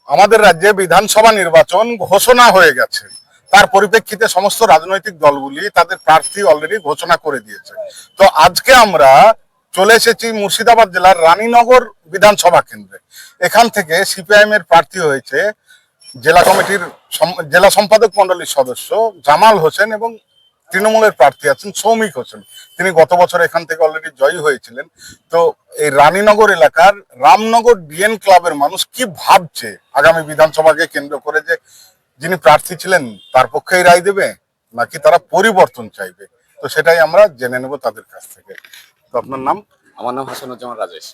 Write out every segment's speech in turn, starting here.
আমাদের রাজ্যে বিধানসভা নির্বাচন ঘোষণা হয়ে গেছে। তার পরিপ্রেক্ষিতে সমস্ত রাজনৈতিক দলগুলি তাদের প্রার্থী অলরেডি ঘোষণা করে দিয়েছে। তো আজকে আমরা চলে এসেছি মুর্শিদাবাদ জেলার রানীনগর বিধানসভা কেন্দ্রে। এখান থেকে সিপিআইএম এর প্রার্থী হয়েছে জেলা কমিটির জেলা সম্পাদক মন্ডলীর সদস্য জামাল হোসেন এবং তৃণমূলের প্রার্থী আছেন সৌমিক হোসেন। তিনি গত বছর এখান থেকে অলরেডি জয়ী হয়েছিলেন। তো এই রানীনগর এলাকার রামনগর ডিএন ক্লাবের মানুষ কি ভাবছে আগামী বিধানসভাকে কেন্দ্র করে, যে যিনি প্রার্থী ছিলেন তার পক্ষেই রায় দেবে নাকি তারা পরিবর্তন চাইবে, তো সেটাই আমরা জেনে নেব তাদের কাছ থেকে। তো আপনার নাম? আমার নাম হাসানুজ্জামান রাজেশ।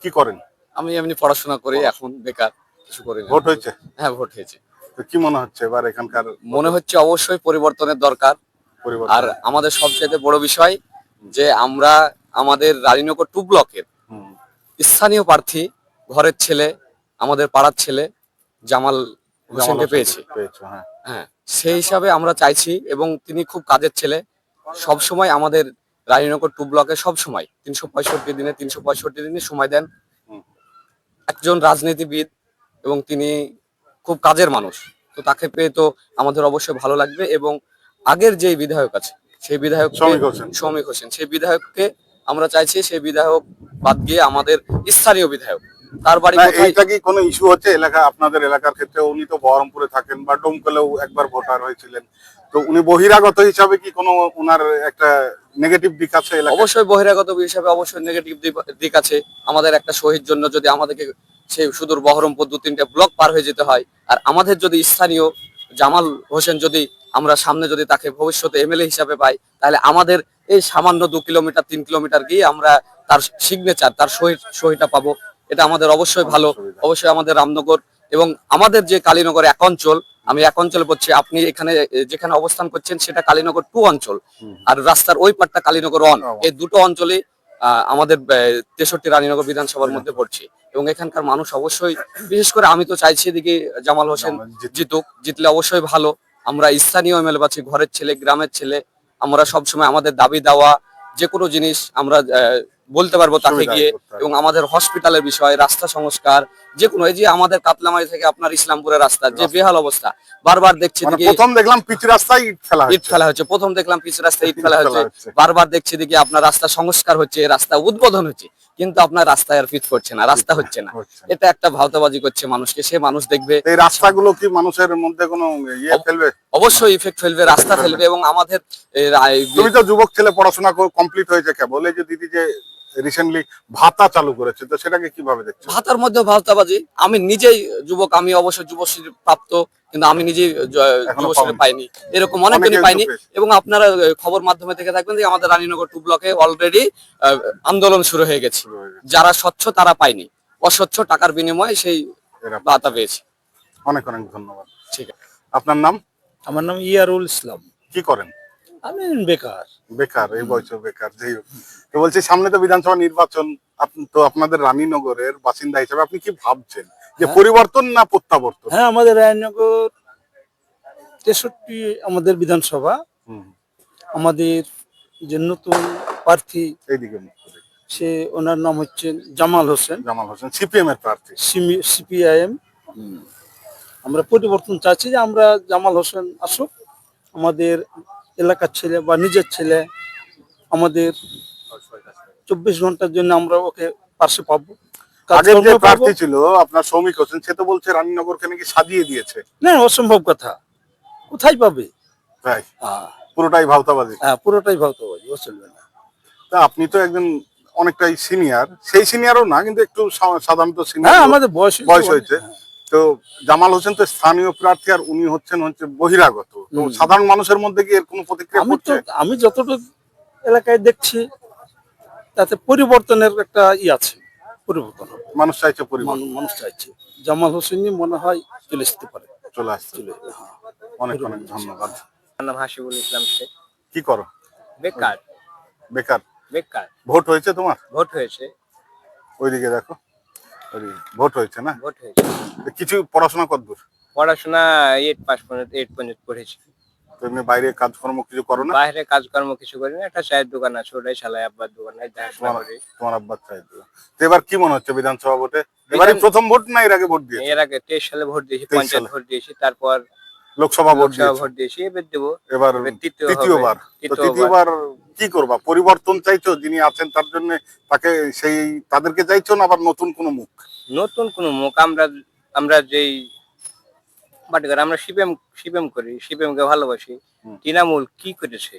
কি করেন? আমি এমনি পড়াশোনা করি, এখন বেকার, কিছু করি না। ভোট হয়েছে? হ্যাঁ, ভোট হয়েছে। তো কি মনে হচ্ছে এবার এখানকার? মনে হচ্ছে অবশ্যই পরিবর্তনের দরকার। আর আমাদের সবচেয়ে বড় বিষয় যে আমরা আমাদের রানীনগর 2 ব্লকের স্থানীয় প্রার্থী, ঘরের ছেলে, আমাদের পাড়ার ছেলে জামাল হোসেনকে পেয়েছি। হ্যাঁ, সেই হিসাবে আমরা চাইছি, এবং তিনি খুব কাজের ছেলে। সব সময় আমাদের রানীনগর 2 ব্লকে সব সময় 365 দিনে সময় দেন। একজন রাজনীতিবিদ এবং তিনি খুব কাজের মানুষ। তো তাকে পেয়ে তো আমাদের অবশ্যই ভালো লাগবে। এবং আগের যে বিধায়ক আছে সেই বিধায়ক সৌমিক হোসেন, সেই বিধায়ককে আমরা চাইছি সেই বিধায়ক বাদ দিয়ে আমাদের স্থানীয় বিধায়ক, তার বাড়ি কোথায়। এটা কি কোনো ইস্যু হচ্ছে এলাকা আপনাদের এলাকার ক্ষেত্রে? উনি তো বহরমপুরে থাকেন বা ডোমকলেও একবার ভোটার হয়েছিলেন, তো উনি বহিরাগত হিসাবে কি কোনো ওনার একটা নেগেটিভ দিক আছে? অবশ্যই বহিরাগত হিসাবে অবশ্যই নেগেটিভ দিক আছে। আমাদের একটা শহীদ জন্য যদি আমাদেরকে সেই সুদূর বহরমপুর 2-3টে ব্লক পার হয়ে যেতে হয়, আর আমাদের যদি স্থানীয় জামাল হোসেন যদি আমরা সামনে যদি তাকে ভবিষ্যতে এমএলএ হিসাবে পাই, তাহলে আমাদের এই সামান্য 2 কিলোমিটার 3 কিলোমিটার গিয়ে আমরা তার সিগনেচার, তার সহিটা পাবো। এটা আমাদের অবশ্যই ভালো। অবশ্যই আমাদের রামনগর এবং আমাদের যে কালীনগর 1 অঞ্চল, আমি 1 অঞ্চলে পড়ছি, আপনি এখানে যেখানে অবস্থান করছেন সেটা কালীনগর 2 অঞ্চল, আর রাস্তার ওই পাটটা কালীনগর 1। এই দুটো অঞ্চলে আমাদের 63 রানীনগর বিধানসভার মধ্যে পড়ছে। এবং এখানকার মানুষ অবশ্যই, বিশেষ করে আমি তো চাইছি এদিকে জামাল হোসেন জিতুক। জিতলে অবশ্যই ভালো। আমরা স্থানীয় এমএলএ পাচ্ছি, ঘরের ছেলে, গ্রামের ছেলে। আমরা সবসময় আমাদের দাবি দেওয়া যে কোনো জিনিস আমরা বলতে পারবো তাকে গিয়ে। এবং আমাদের হসপিটালের বিষয়, রাস্তা সংস্কার, যে কোনো, এই যে আমাদের কাতলামারি থেকে আপনার ইসলামপুরের রাস্তা যে বেহাল অবস্থা, বারবার দেখছি প্রথম দেখলাম পিচ রাস্তায় ইট ফেলা হচ্ছে। প্রথম দেখলাম পিচ রাস্তায় ইট ফেলা হচ্ছে, বারবার দেখছি দেখি আপনার রাস্তা সংস্কার হচ্ছে, রাস্তা উদ্বোধন হচ্ছে, কিন্তু আপনার রাস্তায় আর পিচ করছে না, রাস্তা হচ্ছে না। এটা একটা ভাওতাবাজি করছে মানুষকে। সে মানুষ দেখবে এই রাস্তাগুলো কি মানুষের মধ্যে কোনো ইয়ে ফেলবে? অবশ্যই ইফেক্ট ফেলবে, রাস্তা ফেলবে। এবং আমাদের তুমি তো যুবক ছেলে, পড়াশোনা কমপ্লিট হয়েছে কেবল, এই যে দিদি যে রিসেন্টলি ভাতা চালু করেছে, তো সেটাকে কিভাবে দেখছো? ভাতার মধ্যে ভাওতাবাজি। আমি নিজেই যুবক, আমি অবশ্যই যুবশ্রী প্রাপ্ত, কিন্তু আমি নিজেই যুবশ্রী পাইনি। এরকম অনেকদিনই পাইনি। এবং আপনারা খবর মাধ্যমে থেকে থাকবেন যে আমাদের রানীনগর 2 ব্লকে অলরেডি আন্দোলন শুরু হয়ে গেছে। যারা স্বচ্ছ তারা পায়নি, অস্বচ্ছ টাকার বিনিময়ে সেই ভাতা পেয়েছে। অনেক অনেক ধন্যবাদ। ঠিক আছে। আপনার নাম? আমার নাম ইয়ারুল ইসলাম। কি করেন? আমি বেকার। বেকার? এই বয়সে বেকার? যাই হোক, তো বলছি সামনে তো বিধানসভা নির্বাচন, তো আপনাদের রানীনগরের বাসিন্দা হিসেবে আপনি কি ভাবছেন, যে পরিবর্তন না প্রত্যাবর্তন? হ্যাঁ, আমাদের রায়নগর 63 আমাদের বিধানসভা। আমাদের যে নতুন প্রার্থী, এইদিকে সে ওনার নাম হচ্ছে জামাল হোসেন। জামাল হোসেন সিপিএম এর প্রার্থী। সিপিআইএম। আমরা পরিবর্তন চাচ্ছি, যে আমরা জামাল হোসেন আসুক, আমাদের এলাকার ছেলে বা নিজের ছেলে, আমাদের 24 ঘন্টার জন্য আমরা ওকে পাশে পাবো। আগের যে প্রার্থী ছিল আপনার সৌমিক হোসেন, সে তো বলছে রানীনগরকে নাকি সাজিয়ে দিয়েছে। না, অসম্ভব কথা। কোথায় পাবে? তাই পুরোটাই ভাওতাবাজি? হ্যাঁ, পুরোটাই ভাওতাবাজি, ও চলবে না। তা আপনি তো একজন অনেকটাই সিনিয়র, সেই সিনিয়রও না কিন্তু একটু সাধারণত সিনিয়র। হ্যাঁ, আমাদের বয়স হয়েছে। তো জামাল হোসেন তো স্থানীয় প্রার্থী, আর উনি হচ্ছে বহিরাগত। তো সাধারণ মানুষের মধ্যে কি এর কোনো প্রতিক্রিয়া পড়ছে? আমি যতটুকু এলাকায় দেখছি তাতে পরিবর্তনের একটা আছে। পরিবর্তন মানুষ চাইছে, মানুষ চাইছে। জামাল হোসেনই মনে হয় চলে আসতে পারে, চলে আসছে। অনেক অনেক ধন্যবাদ। আমার নাম হাসিবুল ইসলাম শেখ। কি করো? বেকার। বেকার? বেকার। ভোট হয়েছে তোমার? ভোট হয়েছে। ওইদিকে দেখো, ভোট হয়েছে না? ভোট হয়েছে। কিছু পড়াশোনা কতদূর? পড়াশোনা 8 পর্যন্ত পড়েছি। তো এমনি বাইরে কাজকর্ম কিছু করো না? বাইরে কাজকর্ম কিছু করি না, একটা চায়ের দোকান আছে, ওটাই চালাই, আব্বার দোকান দেখাশোনা তোমার করি। তোমার আব্বার চাইতো। তো এবার কি মনে হচ্ছে বিধানসভা ভোটে? এবারে প্রথম ভোট না এর আগে ভোট দিয়েছে? এর আগে 23 সালে ভোট দিয়েছি, 23 পঞ্চায়েত সালে। ভোট দিয়েছি, তারপর লোকসভা ভোট লোকসভা দিয়েছে, ভোট দিয়েছি, এবার দেবো। এবার এবার তৃতীয়বার। তো তৃতীয়বার কি করবা? পরিবর্তন চাইছো? যিনি আছেন তার জন্য তাকে সেই তাদেরকে চাইছো না আবার নতুন কোনো মুখ? নতুন কোন মুখ। আমরা আমরা যেই পার্টি আমরা সিপিএম করি, সিপিএম কে ভালোবাসি। হুম। তৃণমূল কি করেছে?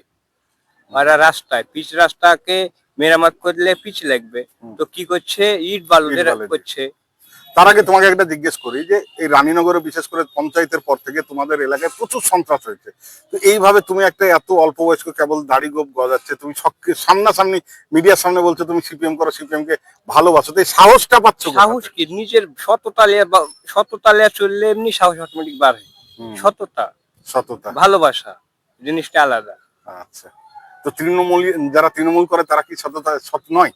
ওরা রাস্তায় পিচ রাস্তাকে মেরামত করলে পিচ লাগবে, হুম। তো কি করছে, ইট বালু ইট দিয়ে বালু দিয়ে। করছে। তার আগে তোমাকে একটা জিজ্ঞেস করি যে এই রানীনগরে বিশেষ করে পঞ্চায়েতের পর থেকে তোমাদের এলাকায় প্রচুর সন্ত্রাস হয়েছে। তো এইভাবে তুমি একটা এত অল্প বয়স্ক কেবল দাড়ি গোপ গজাচ্ছে, তুমি সামনাসামনি মিডিয়ার সামনে বলছো তুমি সিপিএম করো, সিপিএম কে ভালোবাসো, তো এই সাহসটা পাচ্ছ কোথা সাহস থেকে? কি? নিজের সততালিয়া চললে এমনি সাহস অটোমেটিক বাড়ে। হুম, সততা, সততা। ভালোবাসা জিনিসটা আলাদা। আচ্ছা, তো যারা তৃণমূল করে তারা কি সৎ নয়?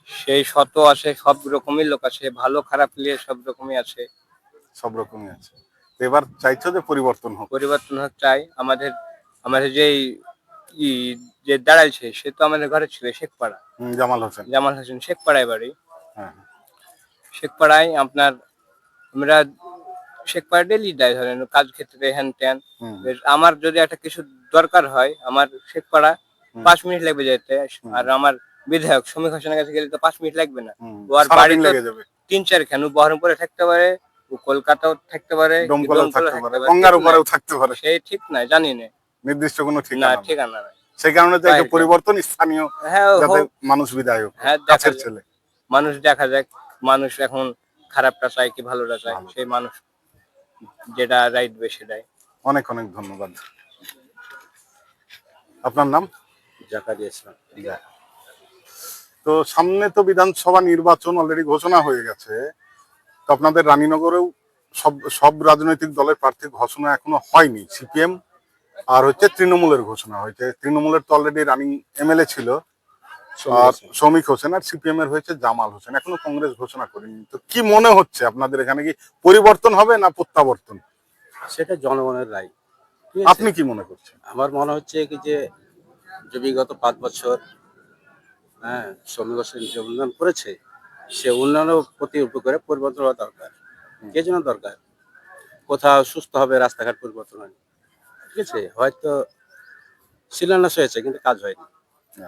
সেই শত আছে, সব রকমের লোক আছে, ভালো খারাপ নিয়ে সব রকমই আছে। সব রকমই আছে। তো এবার চাইছো যে পরিবর্তন হোক? পরিবর্তন হোক চাই। আমাদের আমাদের যেই ই যে দাঁড়াইছে, সে তো আমাদের ঘরে ছিল, শেখপাড়া, জামাল হোসেন। জামাল হোসেন, শেখপাড়ায় বাড়ি। হ্যাঁ, শেখপাড়ায় আপনার আমরা শেখপাড়া ডেলি যাই, ধরেন কাজ ক্ষেত্রে হ্যান ত্যান। হুম, বেশ, আমার যদি একটা কিছু দরকার হয়, আমার শেখপাড়া হুম। 5 মিনিট লাগবে যেতে। হুম। আর আমার বিধায়ক সমীর হোসেনের কাছে গেলে তো 5 মিনিট লাগবে না। হুম, ও আর সারাদিন বাড়ি তো লেগে যাবে। 3-4 খান, ও বহরমপুরে থাকতে পারে, ও কলকাতাও থাকতে পারে, দমকলেও দমকলেও থাকতে থাকতে পারে, পারে, গঙ্গার ঠিক উপরেও নাই। থাকতে পারে। সেই ঠিক নাই, জানি না। নির্দিষ্ট কোনো না, ঠিকানা নেই। ঠিকানা নাই। সেই কারণে চাইছো বাইরে। পরিবর্তন, স্থানীয় হ্যাঁ, যাতে হোক। মানুষ বিধায়ক হোক, হ্যাঁ, দেখা কাছের যাক। ছেলে। মানুষ দেখা যাক, মানুষ এখন খারাপটা চায় কি ভালোটা চায়, ভালো। সেই মানুষ যেটা রাইট বেশি দেয়। অনেক অনেক ধন্যবাদ। আপনার নাম? জাকারিয়া ইসলাম। তো সামনে তো বিধানসভা নির্বাচন অলরেডি ঘোষণা হয়ে গেছে। তো আপনাদের রানীনগরেও সব সব রাজনৈতিক দলের প্রার্থী ঘোষণা এখনো হয়নি। সিপিএম আর হচ্ছে তৃণমূলের ঘোষণা হয়েছে। তৃণমূলের তো অলরেডি রানিং এমএলএ ছিল আর শ্রমিক হোসেন, আর সিপিএম এর হয়েছে জামাল হোসেন। এখনো কংগ্রেস ঘোষণা করেনি। তো কি মনে হচ্ছে আপনাদের এখানে কি পরিবর্তন হবে না প্রত্যাবর্তন? সেটা জনগণের রায়। ঠিক আছে? আপনি কি মনে করছেন? আমার মনে হচ্ছে কি যে বিগত 5 বছর শ্রমিক হোসেন যে উন্নয়ন করেছে, সে উন্নয়নের প্রতি করে পরিবর্তন হওয়া দরকার। কে জন্য দরকার? কোথাও সুস্থ হবে, রাস্তাঘাট পরিবর্তন হয়নি, ঠিক আছে, হয়তো শিলান্যাস হয়েছে কিন্তু কাজ হয়নি,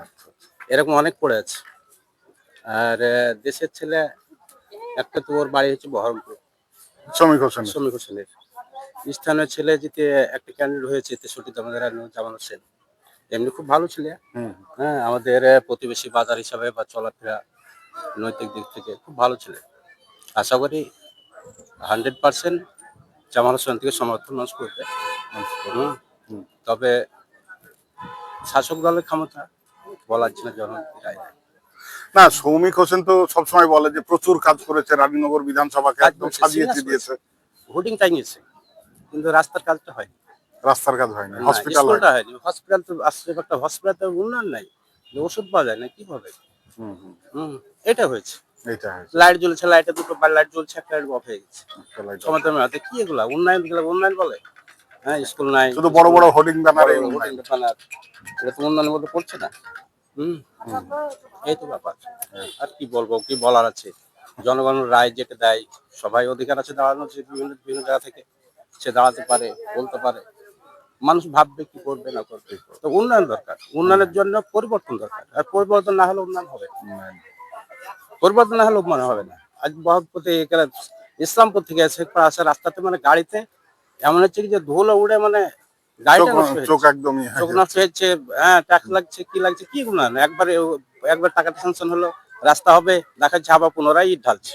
আচ্ছা, এরকম অনেক পড়ে আছে। আর দেশের ছেলে একটা, তো ওর বাড়ি হচ্ছে বহরমপুর, শ্রমিক হোসেন। শ্রমিক হোসেনের স্থানীয় ছেলে যেতে একটা ক্যান্ডিডেট হয়েছে 63 আমাদের জামাল হোসেন, এমনি খুব ভালো ছেলে। হুম, হ্যাঁ, আমাদের প্রতিবেশী বাজার হিসাবে বা চলাফেরা নৈতিক দিক থেকে খুব ভালো ছেলে। আশা করি 100% জামাল হোসেন থেকে সমর্থন মানুষ করবে। হুম, হুম। তবে শাসক দলের ক্ষমতা বলা যাচ্ছে না, জনগণ রায় দেয়। না, শ্রমিক হোসেন তো সবসময় বলে যে প্রচুর কাজ করেছে, রানীনগর বিধানসভাকে কাজ একদম করেছে, সাজিয়ে serious দিয়েছে। ভোটিং টাইমিয়েছে, কিন্তু রাস্তার কাজটা হয়নি, রাস্তার কাজ হয়নি, না, হসপিটাল স্কুলটা হয়নি। হয়নি। হসপিটাল তো আসছে, একটা হসপিটাল তো উন্নয়ন নাই, যে ওষুধ পাওয়া যায় না, কিভাবে? হুম, হুম, হুম, এটা হয়েছে। এইটা হয়েছে। লাইট জ্বলছে, লাইটে দুটো লাইট জ্বলছে, একটা লাইট অফ হয়ে গেছে। চলাই যাও। ক্ষমতা মেলাতে কি এগুলা উন্নয়ন, এগুলা উন্নয়ন বলে? হ্যাঁ, স্কুল নাই, শুধু বড় বড় হোর্ডিং ব্যানারে বড় বড় হোর্ডিং ব্যানার, এটা তো উন্নয়নের মধ্যে পড়ছে না। হুম, এই তো ব্যাপার। আর কি বলবো, কি বলার আছে? জনগণের রায় যেটা দেয়, সবাই অধিকার আছে দাঁড়ানোর, যে বিভিন্ন বিভিন্ন জায়গা থেকে সে দাঁড়াতে পারে, বলতে পারে, মানুষ ভাববে কি করবে না করবে। তো উন্নয়ন দরকার, উন্নয়নের জন্য পরিবর্তন দরকার, আর পরিবর্তন না হলে উন্নয়ন হবে না। পরিবর্তন না হলে উন্নয়ন হবে না। আজ বহরমপুর এখানে ইসলামপুর থেকে আসে রাস্তাতে, মানে গাড়িতে এমন হচ্ছে কি যে ধুলো উড়ে, মানে গাড়িটা নষ্ট হয়ে চোখ যাচ্ছে। একদমই চোখ নষ্ট হচ্ছে, হ্যাঁ, ট্যাক্স লাগছে, কি লাগছে, কি উন্নয়ন? একবার টাকাটা স্যাংশন হলো, রাস্তা হবে, দেখাচ্ছে আবার পুনরায় ইট ঢালছে।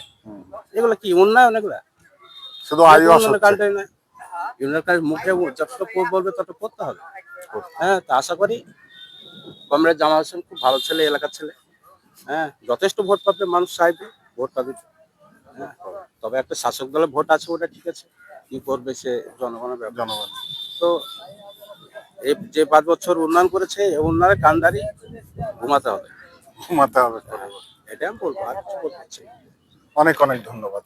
এগুলো কি উন্নয়ন? এগুলা শুধু আয়ু উন্নয়নের কান্ট্রি না। উন্নয়নের কান্ট্রি মুখে যতটা বলবে তত করতে হবে। হ্যাঁ, তো আশা করি কমরেড জামাল হোসেন খুব ভালো ছেলে, এলাকার ছেলে। হ্যাঁ, যথেষ্ট ভোট পাবে, মানুষ চাইবে, ভোট পাবে। হ্যাঁ, তবে একটা শাসক দলের ভোট আছে, ওটা ঠিক আছে, কি করবে সে জনগণের ব্যাপার। জনগণ। তো এই যে 5 বছর উন্নয়ন করেছে, এই উন্নয়নের কান্ডারি ঘুমাতে হবে, ঘুমাতে হবে। এটা আমি বলবো, আর কিছু বলতে চাই না। অনেক অনেক ধন্যবাদ।